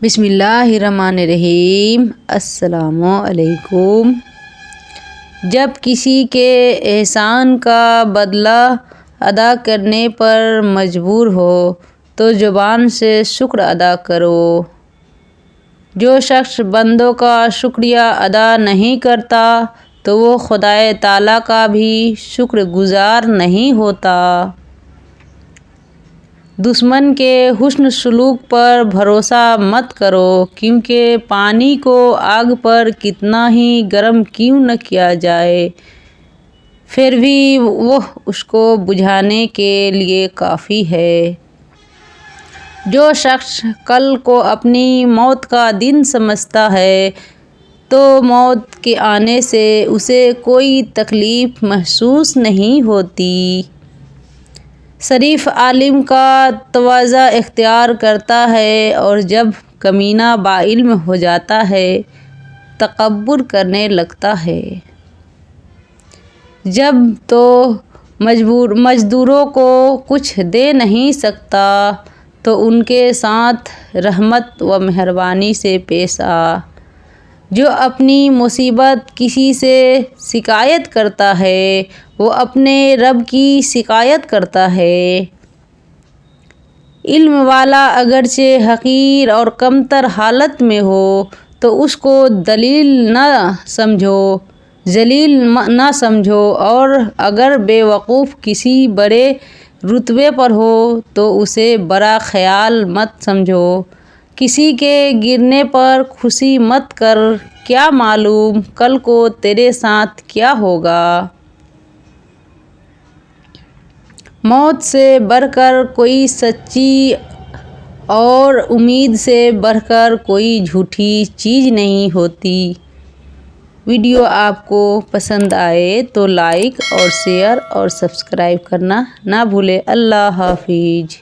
بسم اللہ الرحمن الرحیم۔ السلام علیکم۔ جب کسی کے احسان کا بدلہ ادا کرنے پر مجبور ہو تو زبان سے شکر ادا کرو۔ جو شخص بندوں کا شکریہ ادا نہیں کرتا تو وہ خدائے تعالیٰ کا بھی شکر گزار نہیں ہوتا۔ دشمن کے حسن سلوک پر بھروسہ مت کرو، کیونکہ پانی کو آگ پر کتنا ہی گرم کیوں نہ کیا جائے، پھر بھی وہ اس کو بجھانے کے لیے کافی ہے۔ جو شخص کل کو اپنی موت کا دن سمجھتا ہے تو موت کے آنے سے اسے کوئی تکلیف محسوس نہیں ہوتی۔ شریف عالم کا تواضع اختیار کرتا ہے اور جب کمینہ باعلم ہو جاتا ہے تکبر کرنے لگتا ہے۔ جب تو مزدوروں کو کچھ دے نہیں سکتا تو ان کے ساتھ رحمت و مہربانی سے پیش آ۔ جو اپنی مصیبت کسی سے شکایت کرتا ہے وہ اپنے رب کی شکایت کرتا ہے۔ علم والا اگرچہ حقیر اور کمتر حالت میں ہو تو اس کو ذلیل نہ سمجھو اور اگر بے وقوف کسی بڑے رتبے پر ہو تو اسے برا خیال مت سمجھو۔ کسی کے گرنے پر خوشی مت کر، کیا معلوم کل کو تیرے ساتھ کیا ہوگا۔ موت سے بڑھ کر کوئی سچی اور امید سے بڑھ کر کوئی جھوٹی چیز نہیں ہوتی۔ ویڈیو آپ کو پسند آئے تو لائک اور شیئر اور سبسکرائب کرنا نہ بھولیں۔ اللہ حافظ۔